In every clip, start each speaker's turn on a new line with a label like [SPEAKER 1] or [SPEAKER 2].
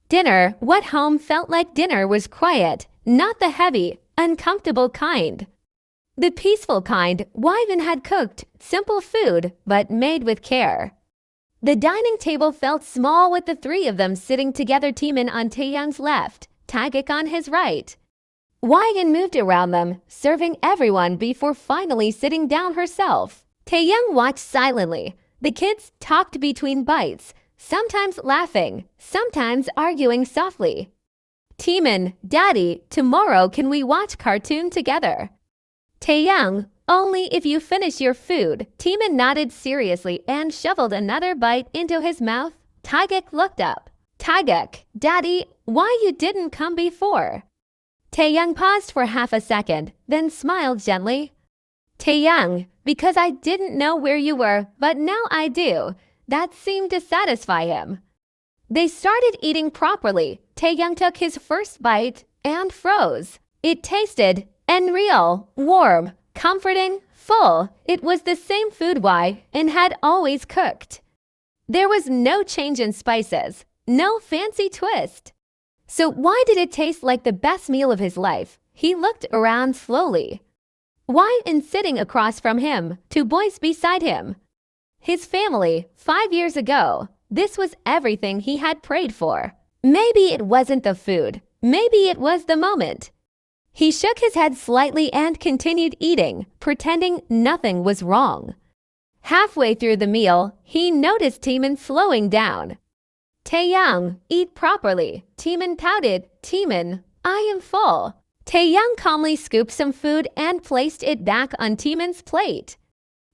[SPEAKER 1] Dinner. What home felt like dinner was quiet, not the heavy, uncomfortable kind. The peaceful kind. Wyvin had cooked simple food, but made with care. The dining table felt small with the three of them sitting together, Taemin on Taehyung's left, Taehyung on his right. Wyvin moved around them, serving everyone before finally sitting down herself. Taehyung watched silently. The kids talked between bites, sometimes laughing, sometimes arguing softly. Taemin, Daddy, tomorrow can we watch cartoon together? Taehyung, only if you finish your food. Taemin nodded seriously and shoveled another bite into his mouth. Taehyung looked up. Taehyung, Daddy, why you didn't come before? Taehyung paused for half a second, then smiled gently. Taehyung, because I didn't know where you were, but now I do. That seemed to satisfy him. They started eating properly. Taehyung took his first bite and froze. It tasted unreal, warm, comforting, full. It was the same food Wyvin had always cooked. There was no change in spices, no fancy twist. So why did it taste like the best meal of his life? He looked around slowly. Wyvin sitting across from him, two boys beside him. His family, 5 years ago. This was everything he had prayed for. Maybe it wasn't the food. Maybe it was the moment. He shook his head slightly and continued eating, pretending nothing was wrong. Halfway through the meal, he noticed Taemin slowing down. Taehyung, eat properly. Taemin pouted. Taemin, I am full. Taehyung calmly scooped some food and placed it back on Taemin's plate.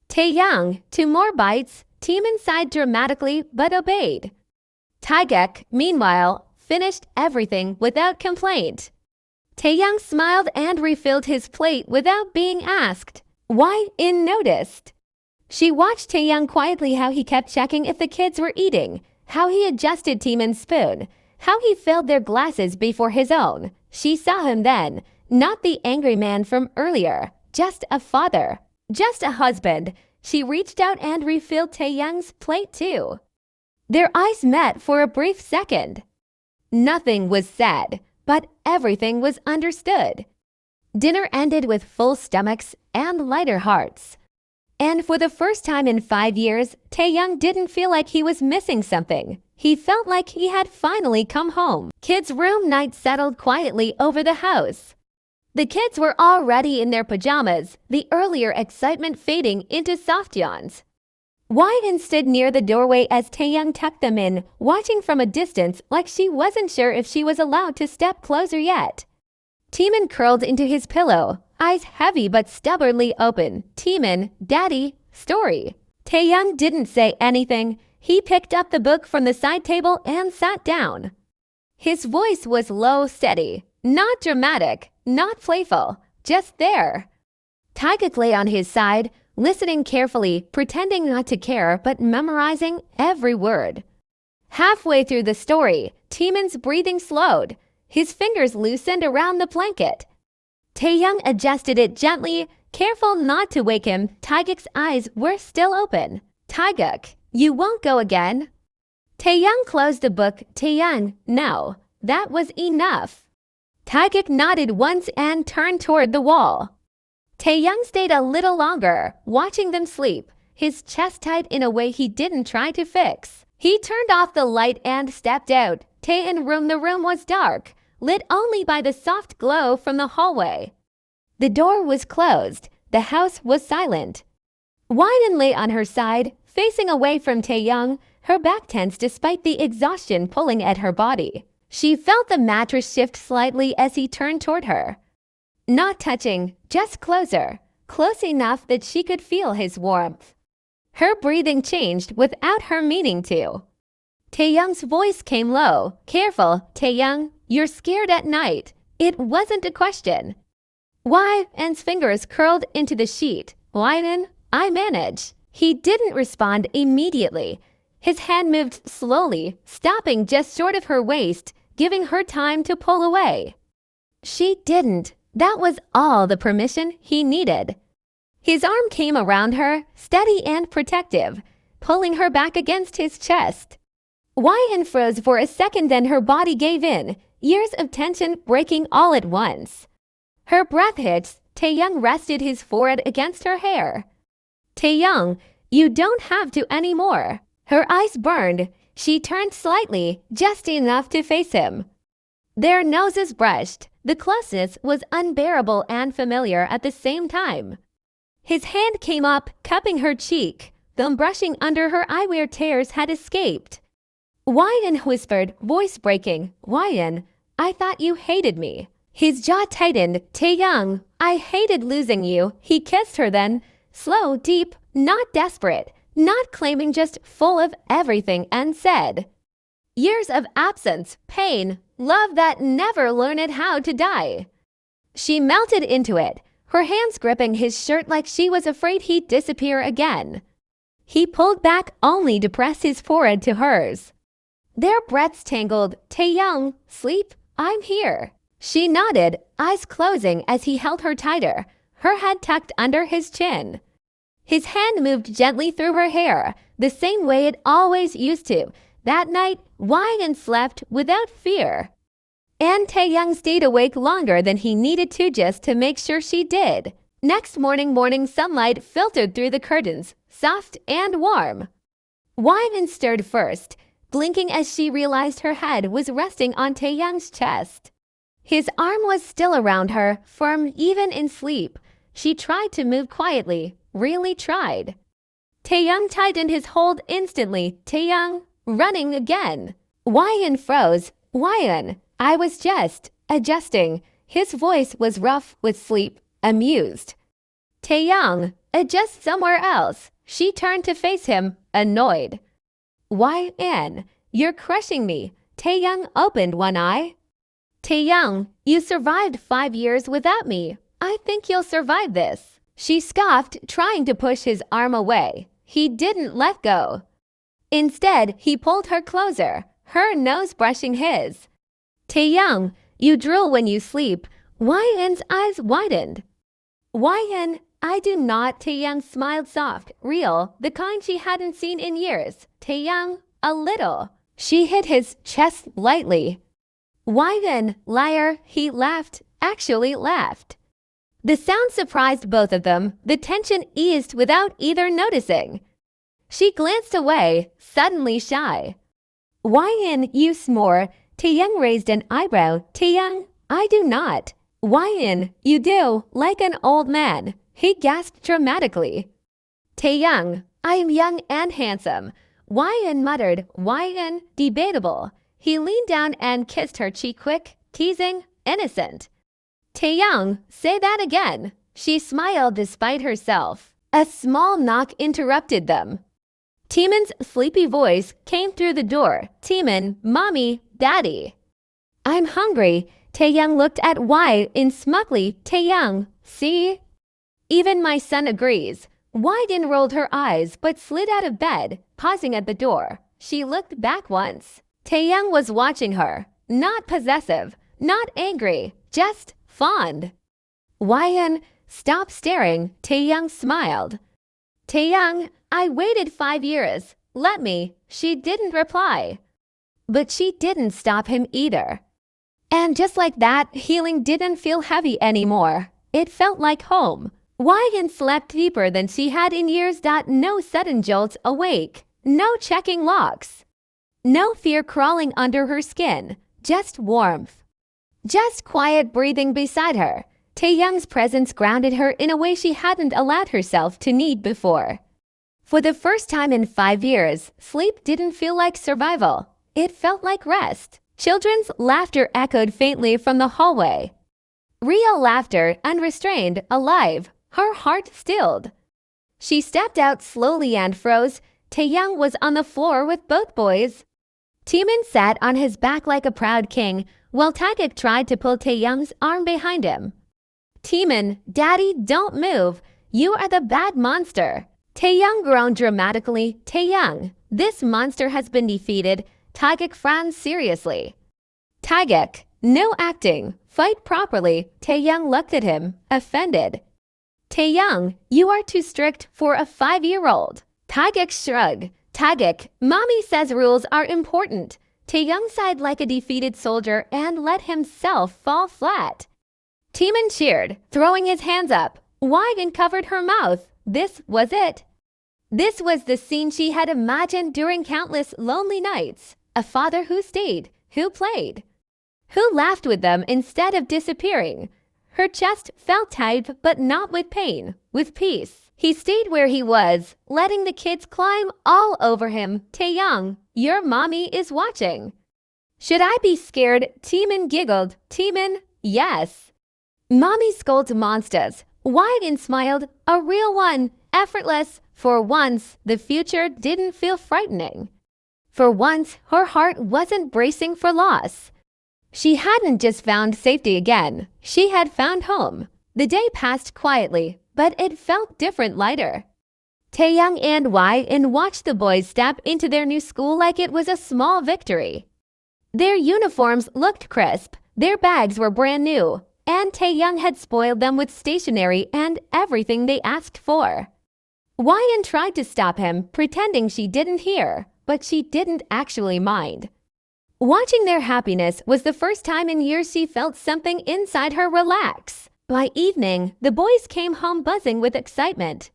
[SPEAKER 1] Taehyung, 2 more bites. Taemin sighed dramatically but obeyed. Taehyung, meanwhile, finished everything without complaint. Taehyung smiled and refilled his plate without being asked. Wyvin noticed. She watched Taehyung quietly, how he kept checking if the kids were eating, how he adjusted Taemin's spoon, how he filled their glasses before his own. She saw him then, not the angry man from earlier, just a father, just a husband. She reached out and refilled Taehyung's plate too. Their eyes met for a brief second. Nothing was said, but everything was understood. Dinner ended with full stomachs and lighter hearts. And for the first time in 5 years, Taehyung didn't feel like he was missing something. He felt like he had finally come home. Kids' room night settled quietly over the house. The kids were already in their pajamas, the earlier excitement fading into soft yawns. Wyvin stood near the doorway as Taehyung tucked them in, watching from a distance like she wasn't sure if she was allowed to step closer yet. Taemin curled into his pillow, eyes heavy but stubbornly open. Taemin, Daddy, story. Taehyung didn't say anything. He picked up the book from the side table and sat down. His voice was low, steady, not dramatic, not playful, just there. Taehyung lay on his side, listening carefully, pretending not to care but memorizing every word. Halfway through the story, Taemin's breathing slowed. His fingers loosened around the blanket. Taehyung adjusted it gently, careful not to wake him. Taehyung's eyes were still open. Taehyung, you won't go again? Taehyung closed the book. Taehyung, no, that was enough. Taehyung nodded once and turned toward the wall. Taehyung stayed a little longer, watching them sleep, his chest tight in a way he didn't try to fix. He turned off the light and stepped out. The room was dark, lit only by the soft glow from the hallway. The door was closed. The house was silent. Wyvin lay on her side, facing away from Taehyung, her back tense despite the exhaustion pulling at her body. She felt the mattress shift slightly as he turned toward her. Not touching, just closer, close enough that she could feel his warmth. Her breathing changed without her meaning to. Taehyung's voice came low. Careful, Taehyung, you're scared at night. It wasn't a question. Wyvin's fingers curled into the sheet. Wyvin, I manage. He didn't respond immediately. His hand moved slowly, stopping just short of her waist, giving her time to pull away. She didn't. That was all the permission he needed. His arm came around her, steady and protective, pulling her back against his chest. Hwan froze for a second, then her body gave in, years of tension breaking all at once. Her breath hits. Taehyung rested his forehead against her hair. Taehyung, you don't have to anymore. Her eyes burned. She turned slightly, just enough to face him. Their noses brushed. The closeness was unbearable and familiar at the same time. His hand came up, cupping her cheek, then brushing under her eye where tears had escaped. Hwan whispered, voice breaking, Hwan, I thought you hated me. His jaw tightened. Taehyung, I hated losing you. He kissed her then, slow, deep, not desperate, not claiming, just full of everything, and said, years of absence, pain, love that never learned how to die. She melted into it, her hands gripping his shirt like she was afraid he'd disappear again. He pulled back only to press his forehead to hers. Their breaths tangled. Taehyung, sleep, I'm here. She nodded, eyes closing as he held her tighter, her head tucked under his chin. His hand moved gently through her hair, the same way it always used to. That night, Hwan slept without fear. And Taehyung stayed awake longer than he needed to just to make sure she did. Next morning sunlight filtered through the curtains, soft and warm. Hwan stirred first, blinking as she realized her head was resting on Taehyung's chest. His arm was still around her, firm even in sleep. She tried to move quietly, really tried. Taehyung tightened his hold instantly. Taehyung, running again. Hwan froze. Hwan, I was just adjusting. His voice was rough with sleep, amused. Taehyung, adjust somewhere else. She turned to face him, annoyed. Hwan, you're crushing me. Taehyung opened one eye. Taehyung, you survived 5 years without me. I think you'll survive this. She scoffed, trying to push his arm away. He didn't let go. Instead, he pulled her closer, her nose brushing his. Taehyung, you drool when you sleep. Hwan's eyes widened. Hwan, I do not. Taehyung smiled soft, real, the kind she hadn't seen in years. Taehyung, a little. She hit his chest lightly. Hwan, liar, he laughed, actually laughed. The sound surprised both of them. The tension eased without either noticing. She glanced away, suddenly shy. Hwan, you snore. Taehyung raised an eyebrow. Taehyung, I do not. Hwan, you do, like an old man. He gasped dramatically. Taehyung, I am young and handsome. Hwan muttered. Hwan, debatable. He leaned down and kissed her cheek quick, teasing, innocent. Taehyung, say that again. She smiled despite herself. A small knock interrupted them. Taemin's sleepy voice came through the door. Taemin, mommy, daddy. I'm hungry. Taehyung looked at Hwan smugly. Taehyung, see? Even my son agrees. Hwan rolled her eyes but slid out of bed, pausing at the door. She looked back once. Taehyung was watching her, not possessive, not angry, just fond. Hwan, stop staring. Taehyung smiled. Taehyung, I waited 5 years. Let me. She didn't reply. But she didn't stop him either. And just like that, healing didn't feel heavy anymore. It felt like home. Hwan slept deeper than she had in years. No sudden jolts awake, no checking locks. No fear crawling under her skin, just warmth. Just quiet breathing beside her. Taehyung's presence grounded her in a way she hadn't allowed herself to need before. For the first time in 5 years, sleep didn't feel like survival. It felt like rest. Children's laughter echoed faintly from the hallway. Real laughter, unrestrained, alive, her heart stilled. She stepped out slowly and froze. Taehyung was on the floor with both boys. Taemin sat on his back like a proud king, while Taehyung tried to pull Taehyung's arm behind him. Taemin, Daddy, don't move. You are the bad monster. Taehyung groaned dramatically. Taehyung, this monster has been defeated. Taehyung frowned seriously. Taehyung, no acting. Fight properly. Taehyung looked at him, offended. Taehyung, you are too strict for a 5-year-old. Taehyung shrugged. Taehyung, mommy says rules are important. Taehyung sighed like a defeated soldier and let himself fall flat. Taemin cheered, throwing his hands up. Hwagin covered her mouth. This was it. This was the scene she had imagined during countless lonely nights. A father who stayed, who played, who laughed with them instead of disappearing. Her chest felt tight, but not with pain, with peace. He stayed where he was, letting the kids climb all over him. Taehyung, your mommy is watching. Should I be scared? Taemin giggled. Taemin, yes. Mommy scolds monsters. Hwagin smiled, a real one, effortless. For once, the future didn't feel frightening. For once, her heart wasn't bracing for loss. She hadn't just found safety again. She had found home. The day passed quietly, but it felt different, lighter. Taehyung and Hwagin watched the boys step into their new school like it was a small victory. Their uniforms looked crisp, their bags were brand new, and Taehyung had spoiled them with stationery and everything they asked for. Hwagin tried to stop him, pretending she didn't hear, but she didn't actually mind. Watching their happiness was the first time in years she felt something inside her relax. By evening, the boys came home buzzing with excitement.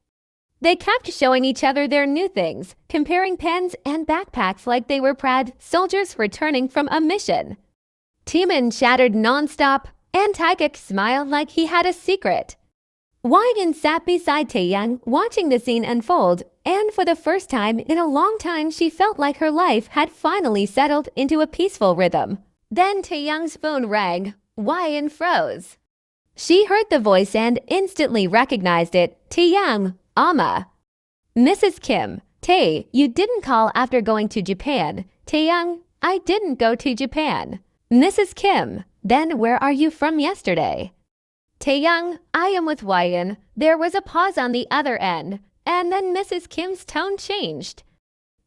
[SPEAKER 1] They kept showing each other their new things, comparing pens and backpacks like they were proud soldiers returning from a mission. Taemin chattered nonstop, and Taehyung smiled like he had a secret. Hwagin sat beside Taehyung, watching the scene unfold, and for the first time in a long time she felt like her life had finally settled into a peaceful rhythm. Then Taehyung's phone rang. Hwagin froze. She heard the voice and instantly recognized it. Taehyung, Amma. Mrs. Kim, Tae, you didn't call after going to Japan. Taehyung, I didn't go to Japan. Mrs. Kim, then where are you from yesterday? Taehyung, I am with Hwagin. There was a pause on the other end, and then Mrs. Kim's tone changed.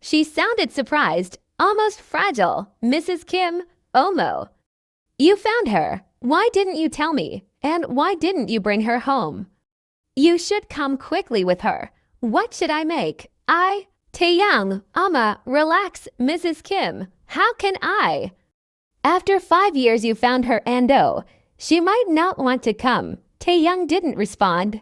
[SPEAKER 1] She sounded surprised, almost fragile. Mrs. Kim, Omo. You found her. Why didn't you tell me? And why didn't you bring her home? You should come quickly with her. What should I make? Taehyung, Amma, relax, Mrs. Kim. How can I? After 5 years you found her ando. She might not want to come. Taehyung didn't respond.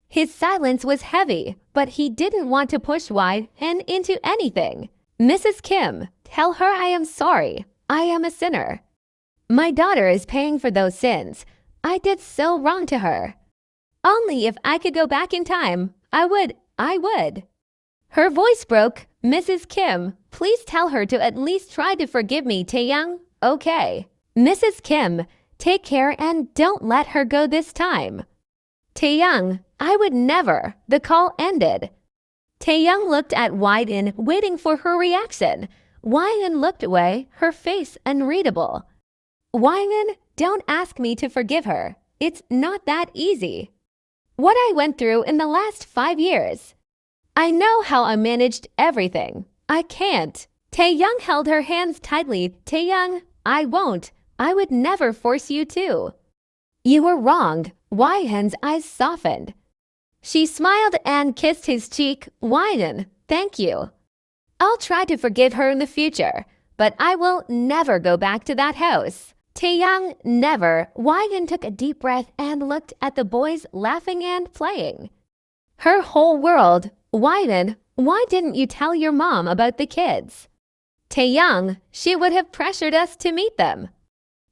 [SPEAKER 1] His silence was heavy, but he didn't want to push Hwagin into anything. Mrs. Kim, tell her I am sorry. I am a sinner. My daughter is paying for those sins. I did so wrong to her. Only if I could go back in time, I would. Her voice broke. Mrs. Kim, please tell her to at least try to forgive me, Taehyung. Okay. Mrs. Kim, take care and don't let her go this time. Taehyung, I would never. The call ended. Taehyung looked at Hwagin, waiting for her reaction. Hwagin looked away, her face unreadable. Hwagin, don't ask me to forgive her. It's not that easy. What I went through in the last 5 years. I know how I managed everything. I can't. Taehyung held her hands tightly. Taehyung, I won't. I would never force you to. You were wronged. Hwagin's eyes softened. She smiled and kissed his cheek. Hwagin, thank you. I'll try to forgive her in the future, but I will never go back to that house. Taehyung, never. Hwagin took a deep breath and looked at the boys laughing and playing. Her whole world. Hwagin, why didn't you tell your mom about the kids? Taehyung, she would have pressured us to meet them.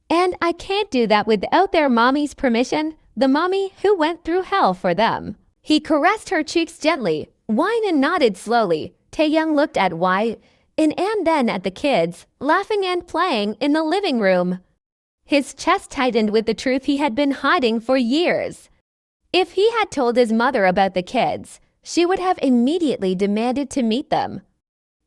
[SPEAKER 1] And I can't do that without their mommy's permission, the mommy who went through hell for them. He caressed her cheeks gently. Hwagin nodded slowly. Taehyung looked at Hwagin and then at the kids, laughing and playing in the living room. His chest tightened with the truth he had been hiding for years. If he had told his mother about the kids, she would have immediately demanded to meet them.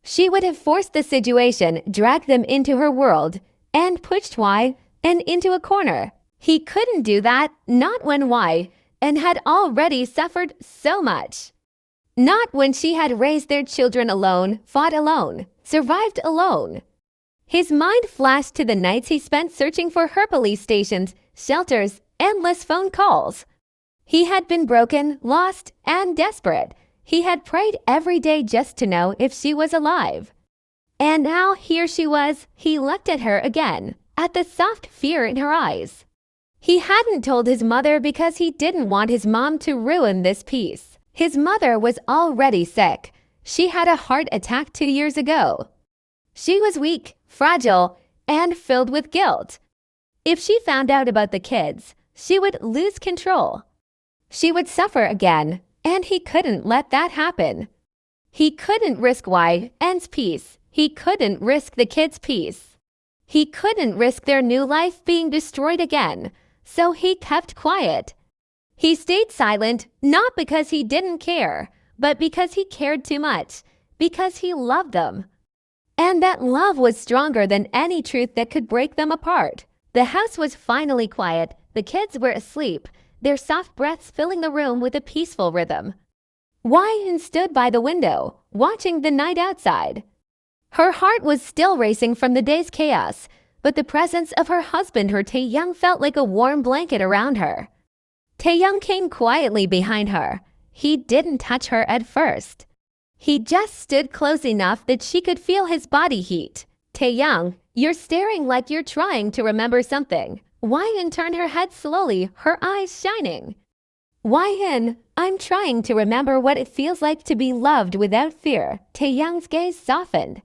[SPEAKER 1] She would have forced the situation, dragged them into her world, and pushed Hwagin into a corner. He couldn't do that, not when Hwagin had already suffered so much. Not when she had raised their children alone, fought alone, survived alone. His mind flashed to the nights he spent searching for her police stations, shelters, endless phone calls. He had been broken, lost, and desperate. He had prayed every day just to know if she was alive. And now here she was. He looked at her again, at the soft fear in her eyes. He hadn't told his mother because he didn't want his mom to ruin this peace. His mother was already sick. She had a heart attack 2 years ago. She was weak, fragile, and filled with guilt. If she found out about the kids, she would lose control. She would suffer again, and he couldn't let that happen. He couldn't risk Yin's peace. He couldn't risk the kids' peace. He couldn't risk their new life being destroyed again, so he kept quiet. He stayed silent, not because he didn't care, but because he cared too much, because he loved them. And that love was stronger than any truth that could break them apart. The house was finally quiet. The kids were asleep, their soft breaths filling the room with a peaceful rhythm. Yin stood by the window, watching the night outside. Her heart was still racing from the day's chaos, but the presence of her husband, her Taehyung, felt like a warm blanket around her. Taehyung came quietly behind her. He didn't touch her at first. He just stood close enough that she could feel his body heat. Taehyung, you're staring like you're trying to remember something. Yin turned her head slowly, her eyes shining. Yin, I'm trying to remember what it feels like to be loved without fear. Taehyung's gaze softened.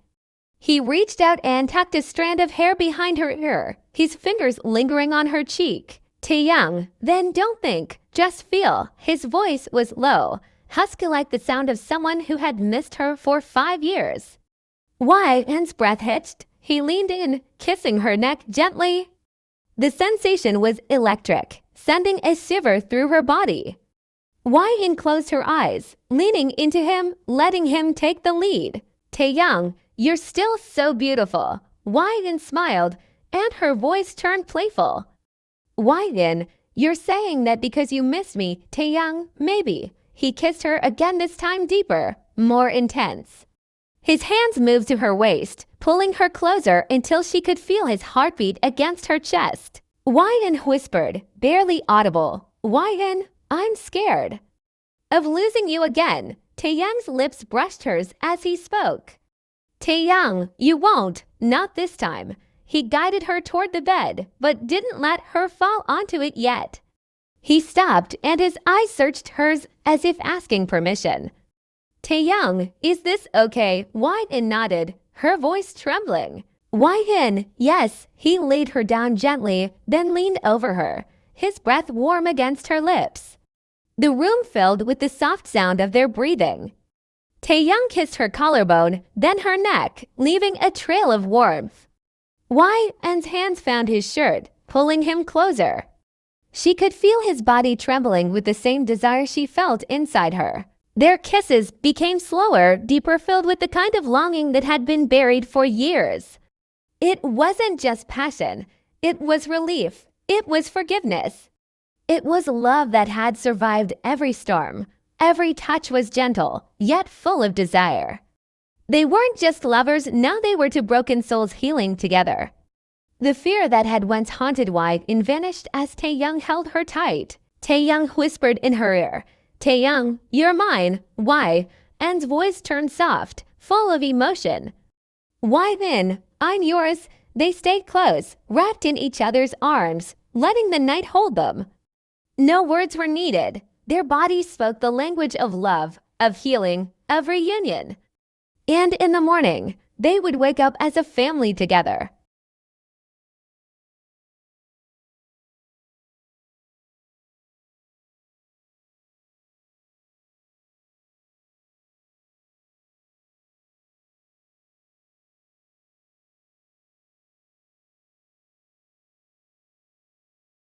[SPEAKER 1] He reached out and tucked a strand of hair behind her ear, his fingers lingering on her cheek. Taehyung, then don't think, just feel. His voice was low, husky like the sound of someone who had missed her for 5 years. Yin's breath hitched. He leaned in, kissing her neck gently. The sensation was electric, sending a shiver through her body. Yin closed her eyes, leaning into him, letting him take the lead. Taehyung, you're still so beautiful. Yin smiled, and her voice turned playful. Yin, you're saying that because you miss me, Taehyung, maybe. He kissed her again, this time deeper, more intense. His hands moved to her waist, pulling her closer until she could feel his heartbeat against her chest. Yin whispered, barely audible. Yin, I'm scared of losing you again. Taehyung's lips brushed hers as he spoke. Taehyung, you won't, not this time. He guided her toward the bed, but didn't let her fall onto it yet. He stopped, and his eyes searched hers as if asking permission. Taehyung, is this okay? Yin nodded, her voice trembling. Yin, yes. He laid her down gently, then leaned over her, his breath warm against her lips. The room filled with the soft sound of their breathing. Taehyung kissed her collarbone, then her neck, leaving a trail of warmth. Yin's hands found his shirt, pulling him closer. She could feel his body trembling with the same desire she felt inside her. Their kisses became slower, deeper, filled with the kind of longing that had been buried for years. It wasn't just passion. It was relief. It was forgiveness. It was love that had survived every storm. Every touch was gentle, yet full of desire. They weren't just lovers, now they were two broken souls healing together. The fear that had once haunted Yin vanished as Taehyung held her tight. Taehyung whispered in her ear, Taehyung, you're mine. Yin's voice turned soft, full of emotion. Yin, I'm yours. They stayed close, wrapped in each other's arms, letting the night hold them. No words were needed. Their bodies spoke the language of love, of healing, of reunion. And in the morning, they would wake up as a family together.